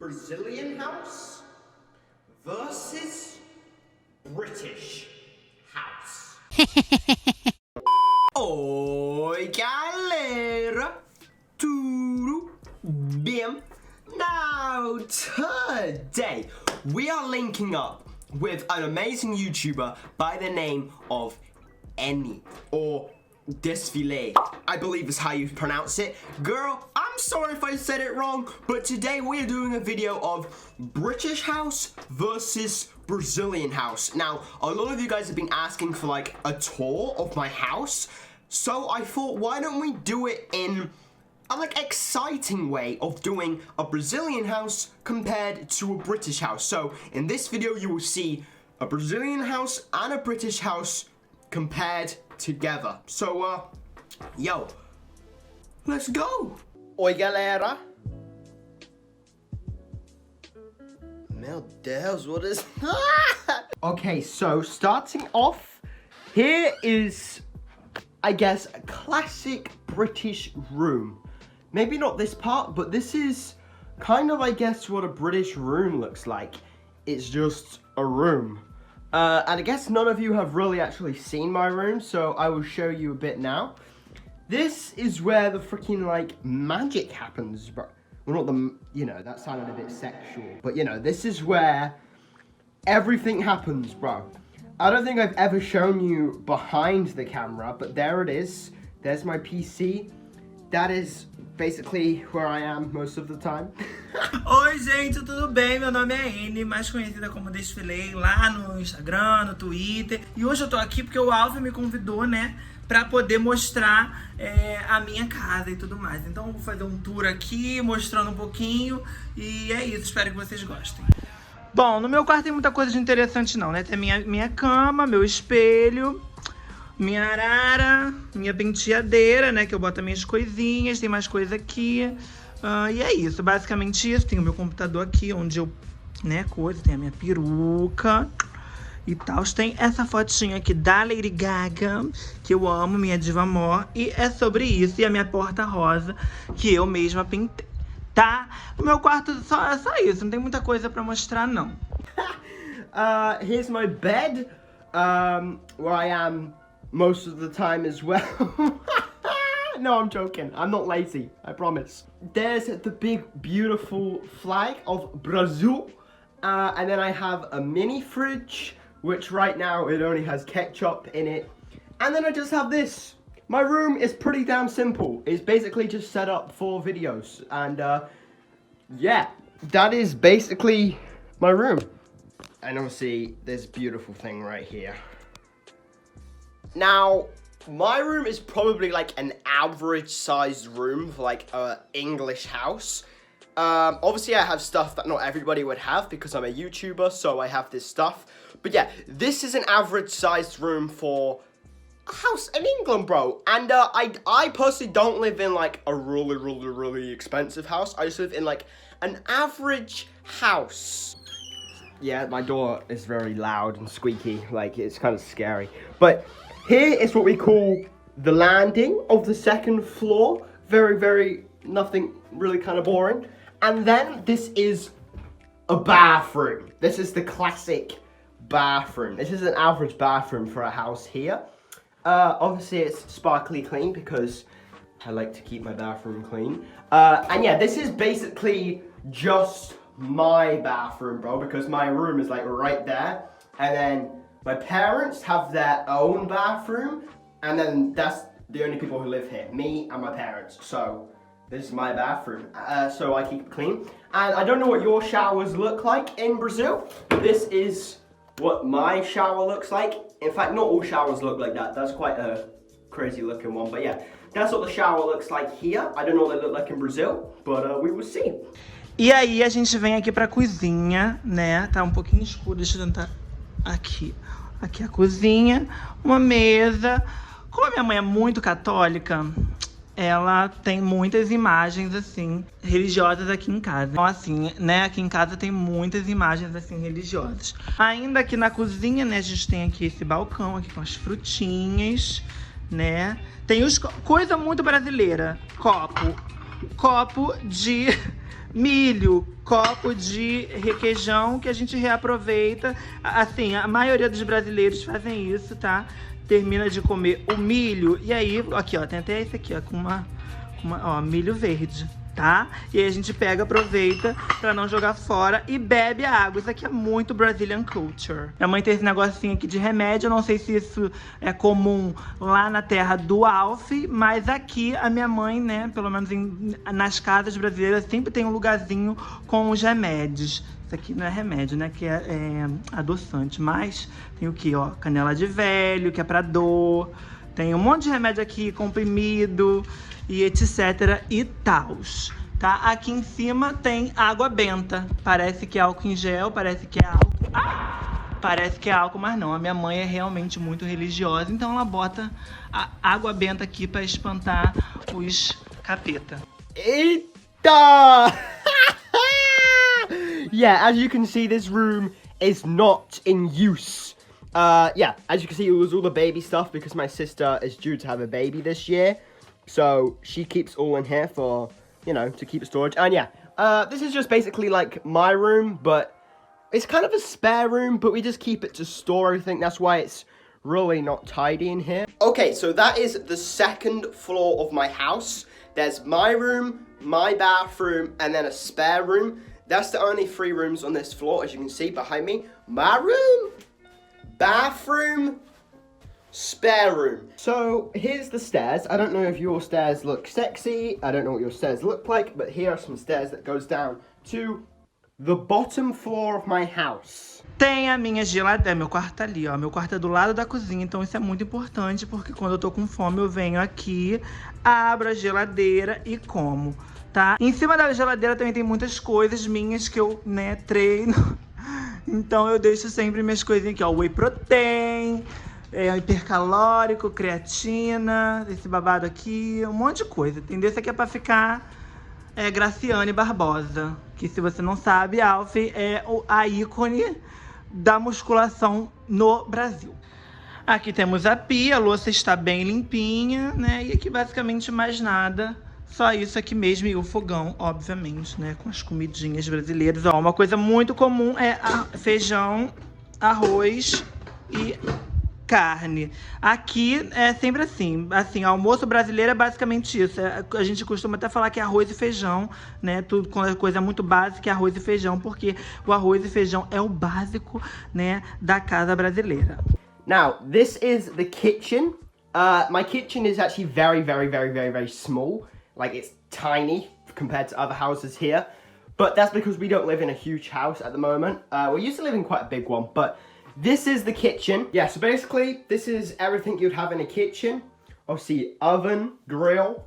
Brazilian house versus British house. Oi, galera! Tudo bem? Now, today, we are linking up with an amazing YouTuber by the name of Annie, or Desfilei, I believe is how you pronounce it. Girl, I'm sorry if I said it wrong, but today we are doing a video of British house versus Brazilian house. Now, a lot of you guys have been asking for like a tour of my house, so I thought, why don't we do it in a like exciting way of doing a Brazilian house compared to a British house. So in this video you will see a Brazilian house and a British house compared together. So yo, let's go. Oi, galera. Meu Deus, what is that? Okay, so starting off, here is, I guess, a classic British room. Maybe not this part, but this is kind of, I guess, what a British room looks like. It's just a room. And I guess none of you have really actually seen my room, so I will show you a bit now. This is where the freaking, like, magic happens, bro. Well, not the, you know, that sounded a bit sexual. But, you know, this is where everything happens, bro. I don't think I've ever shown you behind the camera, but there it is. There's my PC. That is basically where I am most of the time. Oi, gente, tudo bem? Meu nome é Annie, mais conhecida como Desfilei, lá no Instagram, no Twitter. E hoje eu tô aqui porque o Alvin me convidou, né, pra poder mostrar a minha casa e tudo mais. Então eu vou fazer um tour aqui, mostrando um pouquinho. E é isso, espero que vocês gostem. Bom, no meu quarto tem muita coisa de interessante não, né? Tem minha cama, meu espelho, minha arara, minha penteadeira, né, que eu boto minhas coisinhas, tem mais coisa aqui. E é isso, basicamente isso. Tem o meu computador aqui, onde eu, né, tem a minha peruca e tal. Tem essa fotinha aqui da Lady Gaga, que eu amo, minha diva amor. E é sobre isso, e a minha porta rosa, que eu mesma pintei, tá? O meu quarto é só isso, não tem muita coisa pra mostrar, não. Here's my bed, where I am most of the time as well. No, I'm joking. I'm not lazy, I promise. There's the big, beautiful flag of Brazil. And then I have a mini fridge, which right now it only has ketchup in it. And then I just have this. My room is pretty damn simple. It's basically just set up for videos. And yeah, that is basically my room. And obviously, this beautiful thing right here. Now, my room is probably like an average sized room for like an English house. Obviously I have stuff that not everybody would have because I'm a YouTuber, so I have this stuff. But yeah, this is an average sized room for a house in England, bro. And I personally don't live in like a really expensive house. I just live in like an average house. Yeah, my door is very loud and squeaky, like it's kind of scary. But here is what we call the landing of the second floor. Very, nothing really kind of boring. And then this is a bathroom. This is the classic bathroom. This is an average bathroom for a house here. Obviously it's sparkly clean because I like to keep my bathroom clean. And yeah, this is basically just my bathroom, bro, because my room is like right there. And then my parents have their own bathroom, and then that's the only people who live here, me and my parents. So this is my bathroom, so I keep it clean. And I don't know what your showers look like in Brazil. This is what my shower looks like. In fact, not all showers look like that. That's quite a crazy looking one, but yeah, that's what the shower looks like here. I don't know what they look like in Brazil, but we will see. E aí a gente vem aqui pra cozinha, né? Tá um pouquinho escuro, deixa eu tentar. Aqui a cozinha, uma mesa. Como a minha mãe é muito católica, ela tem muitas imagens, assim, religiosas aqui em casa. Então, assim, né, aqui em casa tem muitas imagens, assim, religiosas. Ainda aqui na cozinha, né, a gente tem aqui esse balcão aqui com as frutinhas, né. Tem coisa muito brasileira, copo de milho, copo de requeijão que a gente reaproveita. Assim, a maioria dos brasileiros fazem isso, tá? Termina de comer o milho e aí, aqui ó, tem até esse aqui ó, ó, milho verde, tá? E aí a gente pega, aproveita pra não jogar fora e bebe a água. Isso aqui é muito Brazilian culture. Minha mãe tem esse negocinho aqui de remédio, eu não sei se isso é comum lá na terra do Alf, mas aqui a minha mãe, né, pelo menos nas casas brasileiras, sempre tem um lugarzinho com os remédios. Isso aqui não é remédio, né, que é adoçante, mas tem o que, ó, canela de velho, que é pra dor. Tem um monte de remédio aqui, comprimido e etc e tals, tá? Aqui em cima tem água benta. Parece que é álcool em gel, parece que é álcool. Parece que é álcool, mas não. A minha mãe é realmente muito religiosa, então ela bota a água benta aqui pra espantar os capeta. Eita! Yeah, as you can see, this room is not in use. Yeah, as you can see, it was all the baby stuff because my sister is due to have a baby this year. So she keeps all in here for, you know, to keep storage. And yeah, this is just basically like my room, but it's kind of a spare room, but we just keep it to store everything. That's why it's really not tidy in here. Okay, so that is the second floor of my house. There's my room, my bathroom, and then a spare room. That's the only 3 rooms on this floor, as you can see behind me. My room, bathroom, spare room. So here's the stairs. I don't know if your stairs look sexy. I don't know what your stairs look like, but here are some stairs that goes down to the bottom floor of my house. Tem a minha geladeira, meu quarto tá ali, ó. Meu quarto é do lado da cozinha, então isso é muito importante, porque quando eu tô com fome eu venho aqui, abro a geladeira e como, tá? Em cima da geladeira também tem muitas coisas minhas que eu, né, treino. Então eu deixo sempre minhas coisinhas aqui, ó. Whey protein, hipercalórico, creatina, esse babado aqui, um monte de coisa, entendeu? Isso aqui é pra ficar Graciane Barbosa, que se você não sabe, Alf é a ícone da musculação no Brasil. Aqui temos a pia, a louça está bem limpinha, né? E aqui basicamente mais nada, só isso aqui mesmo e o fogão, obviamente, né? Com as comidinhas brasileiras. Ó, uma coisa muito comum é feijão, arroz e carne. Aqui é sempre assim, almoço brasileiro é basicamente isso. A gente costuma até falar que é arroz e feijão, né? Tudo quando é coisa muito básica é arroz e feijão, porque o arroz e feijão é o básico, né, da casa brasileira. Now, this is the kitchen. My kitchen is actually very, very, very, very, very small. Like, it's tiny compared to other houses here. But that's because we don't live in a huge house at the moment. We used to live in quite a big one, but this is the kitchen. Yeah, so basically, this is everything you'd have in a kitchen. Obviously, oven, grill,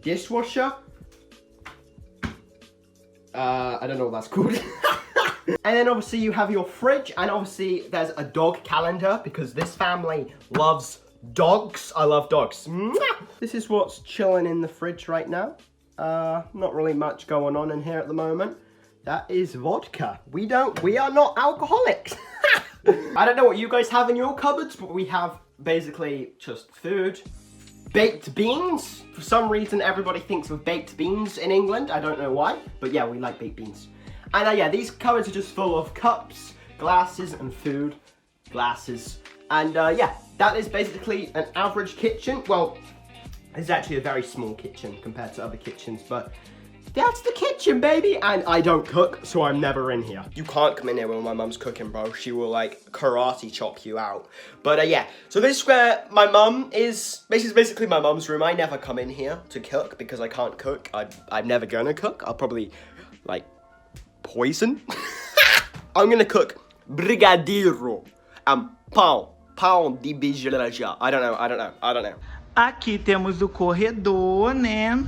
dishwasher. I don't know what that's called. And then obviously you have your fridge, and obviously there's a dog calendar because this family loves dogs. I love dogs. This is what's chilling in the fridge right now. Not really much going on in here at the moment. That is vodka. We are not alcoholics. I don't know what you guys have in your cupboards, but we have basically just food. Baked beans. For some reason, everybody thinks of baked beans in England. I don't know why, but yeah, we like baked beans. And yeah, these cupboards are just full of cups, glasses, and food. Glasses. And yeah, that is basically an average kitchen. Well, it's actually a very small kitchen compared to other kitchens, but that's the kitchen, baby! And I don't cook, so I'm never in here. You can't come in here when my mum's cooking, bro. She will, like, karate chop you out. But, yeah. So this is where my mum is. This is basically my mum's room. I never come in here to cook because I can't cook. I'm never gonna cook. I'll probably, like, poison. I'm gonna cook brigadeiro and pão de beijo. I don't know. Aqui temos o corredor, né?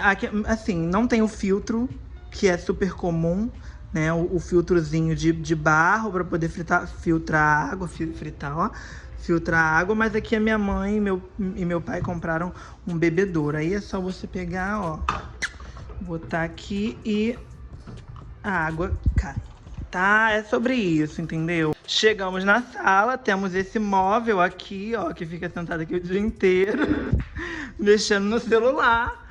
Aqui, assim, não tem o filtro, que é super comum, né? O filtrozinho de barro para poder filtrar água, filtrar água, mas aqui a minha mãe e meu pai compraram um bebedouro. Aí é só você pegar, ó, botar aqui e a água cai. Tá? É sobre isso, entendeu? Chegamos na sala, temos esse móvel aqui, ó, que fica sentado aqui o dia inteiro, mexendo no celular.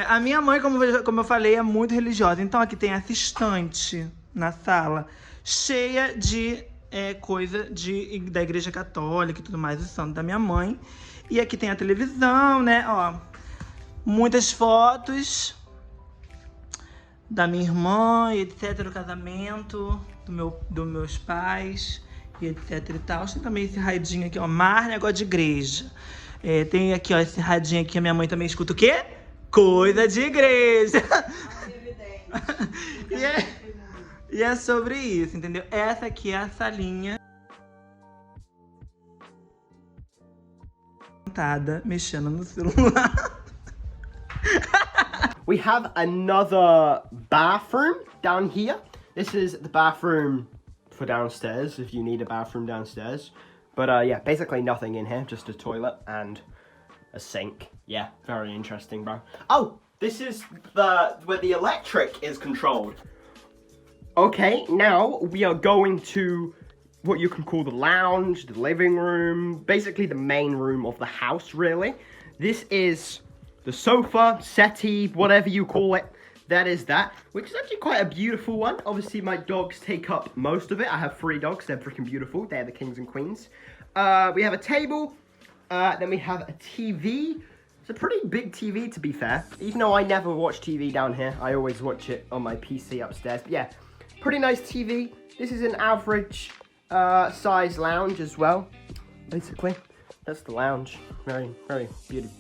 A minha mãe, como eu falei, é muito religiosa. Então aqui tem essa estante na sala, cheia de coisa da Igreja Católica e tudo mais, o santo da minha mãe. E aqui tem a televisão, né? Ó, muitas fotos da minha irmã, etc, do casamento, dos meus pais, e etc e tal. Tem também esse radinho aqui, ó, mais negócio de igreja. Tem aqui, ó, esse radinho aqui, a minha mãe também escuta o quê? Coisa de igreja. E é sobre isso, entendeu? Essa aqui é a salinha. Mexendo no celular. We have another bathroom down here. This is the bathroom for downstairs, if you need a bathroom downstairs. But yeah, basically nothing in here, just a toilet and a sink. Yeah, very interesting, bro. Oh, this is where the electric is controlled. Okay, now we are going to what you can call the lounge, the living room, basically the main room of the house, really. This is the sofa, settee, whatever you call it. That is that, which is actually quite a beautiful one. Obviously, my dogs take up most of it. I have 3 dogs. They're freaking beautiful. They're the kings and queens. We have a table. Then we have a TV. It's a pretty big TV, to be fair. Even though I never watch TV down here, I always watch it on my PC upstairs. But yeah, pretty nice TV. This is an average size lounge as well, basically. That's the lounge. Very, very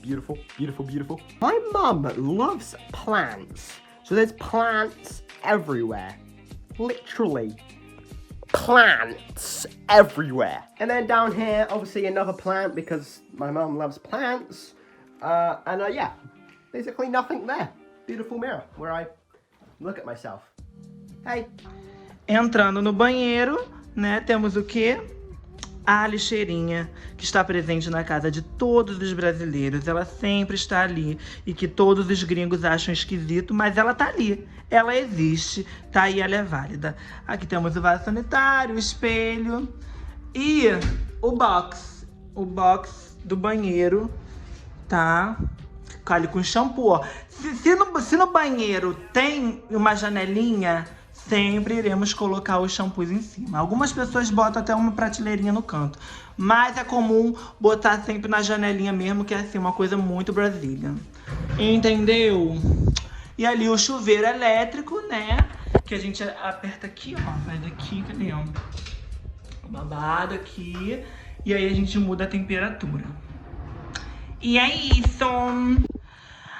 beautiful, beautiful, beautiful. My mum loves plants. So there's plants everywhere. Literally. Plants everywhere. And then down here, obviously another plant because my mum loves plants. Yeah, basically nothing there. Beautiful mirror where I look at myself. Hey. Entrando no banheiro, né, temos o quê? A lixeirinha, que está presente na casa de todos os brasileiros. Ela sempre está ali. E que todos os gringos acham esquisito, mas ela tá ali. Ela existe, tá aí, ela é válida. Aqui temos o vaso sanitário, o espelho e o box. O box do banheiro, tá? Ali com shampoo, ó. Se no banheiro tem uma janelinha, sempre iremos colocar os shampoos em cima. Algumas pessoas botam até uma prateleirinha no canto, mas é comum botar sempre na janelinha mesmo, que é assim, uma coisa muito Brasília. Entendeu? E ali o chuveiro elétrico, né? Que a gente aperta aqui, ó. Vai daqui, cadê? O babado aqui. E aí a gente muda a temperatura. E é isso.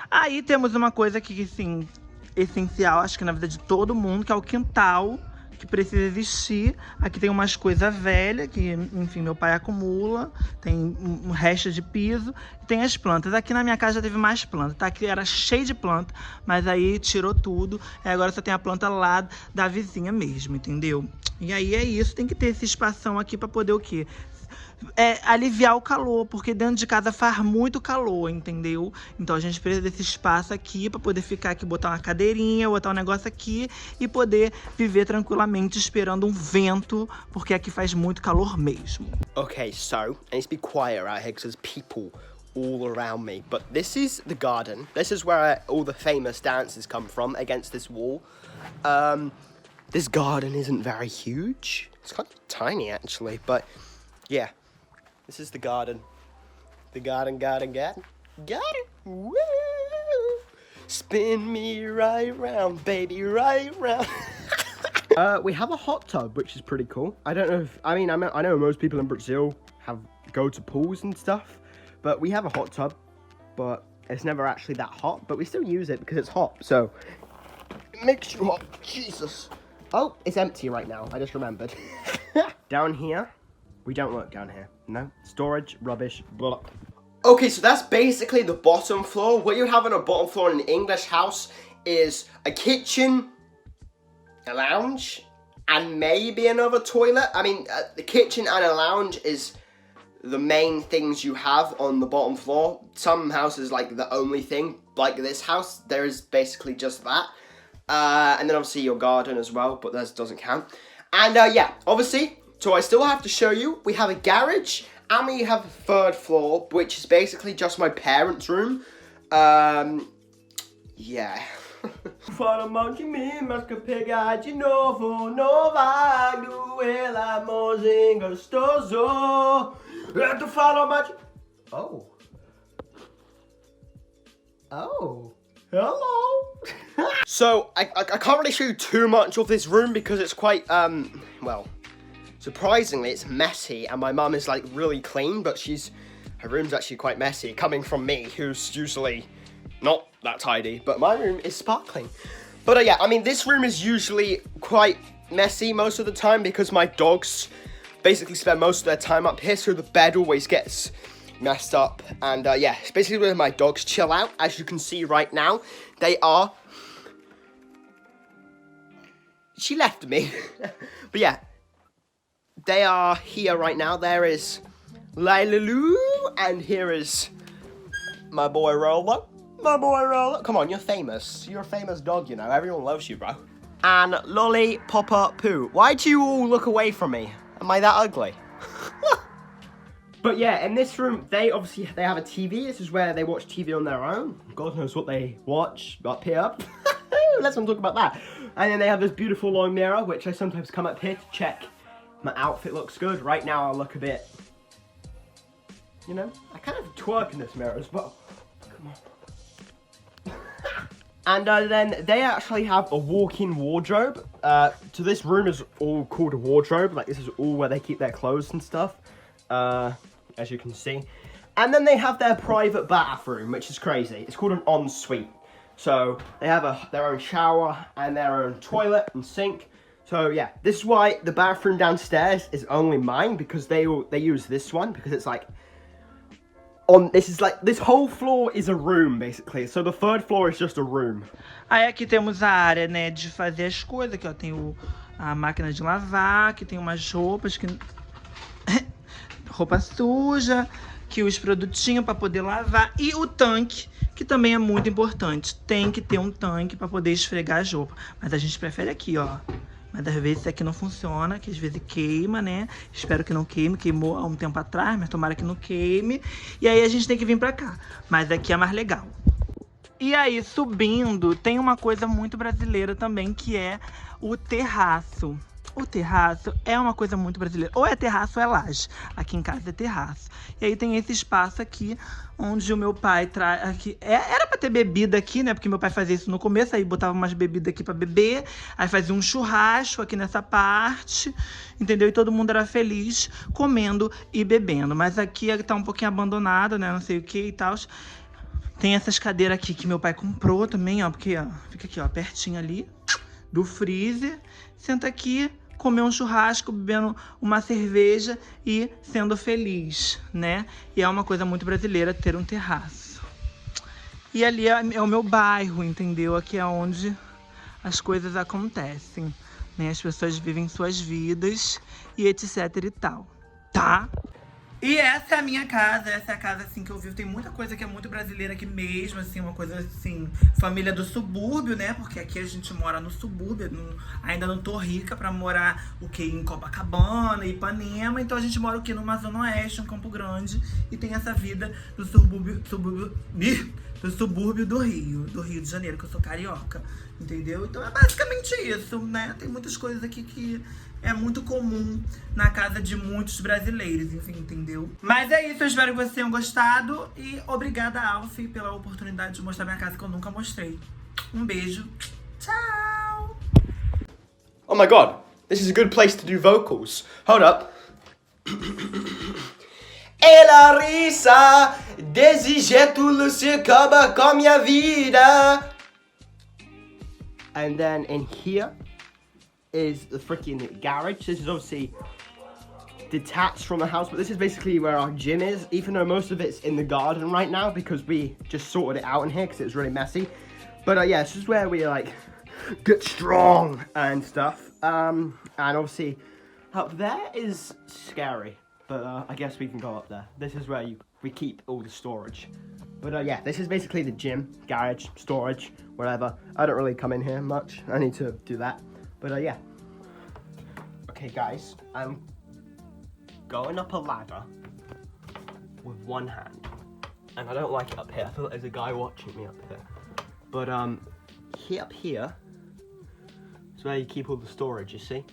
Aí temos uma coisa que, assim, essencial, acho que na vida de todo mundo, que é o quintal, que precisa existir. Aqui tem umas coisas velhas, que, enfim, meu pai acumula. Tem um resto de piso. E tem as plantas. Aqui na minha casa já teve mais planta, tá? Aqui era cheio de planta, mas aí tirou tudo. E agora só tem a planta lá da vizinha mesmo, entendeu? E aí é isso, tem que ter esse espação aqui pra poder o quê? Aliviar o calor, porque dentro de casa faz muito calor, entendeu? Então a gente precisa desse espaço aqui pra poder ficar aqui, botar uma cadeirinha, botar um negócio aqui e poder viver tranquilamente esperando um vento, porque aqui faz muito calor mesmo. Okay, so I need to be quiet right here because there's people all around me. But this is the garden. This is where all the famous dances come from, against this wall. This garden isn't very huge. It's kind of tiny actually, but yeah. This is the garden. The garden. Woo! Spin me right round, baby, right round. We have a hot tub, which is pretty cool. I don't know if, I know most people in Brazil go to pools and stuff, but we have a hot tub, but it's never actually that hot, but we still use it because it's hot, so it makes you hot. Jesus. Oh, it's empty right now. I just remembered. Down here. We don't work down here. No. Storage, rubbish, blah. Okay, so that's basically the bottom floor. What you have on a bottom floor in an English house is a kitchen, a lounge, and maybe another toilet. I mean, the kitchen and a lounge is the main things you have on the bottom floor. Some houses, like, the only thing. Like this house, there is basically just that. And then obviously your garden as well, but that doesn't count. And yeah, obviously, so I still have to show you, we have a garage and we have a third floor, which is basically just my parents' room. yeah. Fala mal de mim, mas que pegar de novo, não vai doer, amorzinho gostoso. Tu fala mal de... Oh. Oh. Hello. So, I can't really show you too much of this room because it's quite, well, surprisingly, it's messy, and my mum is, like, really clean, but her room's actually quite messy, coming from me, who's usually not that tidy, but my room is sparkling. But yeah, I mean, this room is usually quite messy most of the time because my dogs basically spend most of their time up here, so the bed always gets messed up. And yeah, it's basically where my dogs chill out. As you can see right now, they are... She left me. But yeah, they are here right now. There is Lailaloo, and here is my boy Rolo. My boy Rolo. Come on, you're famous. You're a famous dog, you know. Everyone loves you, bro. And Lolly Papa Poo. Why do you all look away from me? Am I that ugly? But yeah, in this room, they have a TV. This is where they watch TV on their own. God knows what they watch up here. Let's not talk about that. And then they have this beautiful long mirror, which I sometimes come up here to check my outfit looks good. Right now, I look a bit, you know, I kind of twerk in this mirror as well. Come on. And then they actually have a walk-in wardrobe. So this room is all called a wardrobe. Like, this is all where they keep their clothes and stuff, as you can see. And then they have their private bathroom, which is crazy. It's called an ensuite. So they have their own shower and their own toilet and sink. So yeah, this is why the bathroom downstairs is only mine, because they use this one because it's like this whole floor is a room basically. So the third floor is just a room. Aí aqui temos a área, né, de fazer as coisas. Aqui ó, tem a máquina de lavar, aqui tem umas roupas que roupa suja, que os produtinhos para poder lavar e o tanque, que também é muito importante. Tem que ter um tanque para poder esfregar as roupas. Mas a gente prefere aqui, ó. Mas às vezes isso aqui não funciona, que às vezes queima, né? Espero que não queime, queimou há um tempo atrás, mas tomara que não queime. E aí a gente tem que vir pra cá. Mas aqui é mais legal. E aí, subindo, tem uma coisa muito brasileira também, que é o terraço. O terraço é uma coisa muito brasileira. Ou é terraço ou é laje. Aqui em casa é terraço. E aí tem esse espaço aqui, onde o meu pai traz... Aqui, era pra ter bebida aqui, né? Porque meu pai fazia isso no começo, aí botava umas bebidas aqui pra beber. Aí fazia um churrasco aqui nessa parte, entendeu? E todo mundo era feliz comendo e bebendo. Mas aqui tá um pouquinho abandonado, né? Não sei o que e tal. Tem essas cadeiras aqui que meu pai comprou também, ó. Porque, ó, fica aqui, ó, pertinho ali do freezer. Senta aqui, comer um churrasco, bebendo uma cerveja e sendo feliz, né? E é uma coisa muito brasileira ter um terraço. E ali é o meu bairro, entendeu? Aqui é onde as coisas acontecem, né? As pessoas vivem suas vidas e etc e tal, tá? E essa é a minha casa, essa é a casa, assim, que eu vivo. Tem muita coisa que é muito brasileira aqui mesmo, assim, uma coisa, assim, família do subúrbio, né? Porque aqui a gente mora no subúrbio, ainda não tô rica pra morar, o quê? Em Copacabana, Ipanema. Então a gente mora, o quê? Numa zona oeste, em Campo Grande. E tem essa vida do subúrbio do Rio de Janeiro, que eu sou carioca, entendeu? Então é basicamente isso, né? Tem muitas coisas aqui que é muito comum na casa de muitos brasileiros, enfim, entendeu? Mas é isso, eu espero que vocês tenham gostado. E obrigada, Alf, pela oportunidade de mostrar minha casa que eu nunca mostrei. Um beijo. Tchau! Oh my god, this is a good place to do vocals. Hold up. E la risa desse jeito se acaba com minha vida. And then in here is the freaking garage. This is obviously detached from the house, but this is basically where our gym is, even though most of it's in the garden right now because we just sorted it out in here because it was really messy. But yeah, this is where we like get strong and stuff. And obviously up there is scary, but I guess we can go up there. This is where we keep all the storage. But yeah, this is basically the gym, garage, storage, whatever. I don't really come in here much. I need to do that. But yeah. Okay guys, I'm going up a ladder with one hand. And I don't like it up here. I feel like there's a guy watching me up here. But up here is where you keep all the storage, you see.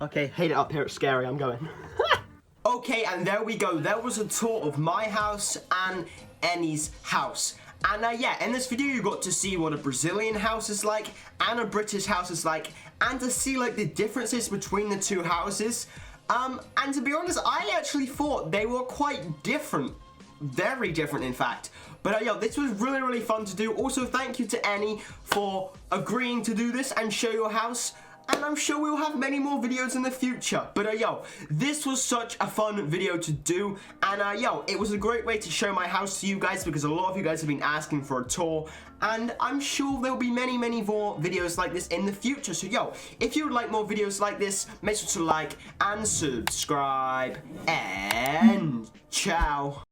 Okay, hate it up here, it's scary, I'm going. Okay, and there we go. There was a tour of my house and Annie's house. And yeah, in this video you got to see what a Brazilian house is like and a British house is like, and to see like the differences between the two houses. And to be honest, I actually thought they were quite different. Very different, in fact. But yo, this was really, really fun to do. Also, thank you to Annie for agreeing to do this and show your house. And I'm sure we'll have many more videos in the future. But yo, this was such a fun video to do. And yo, it was a great way to show my house to you guys because a lot of you guys have been asking for a tour. And I'm sure there'll be many, many more videos like this in the future. So yo, if you would like more videos like this, make sure to like and subscribe. And ciao.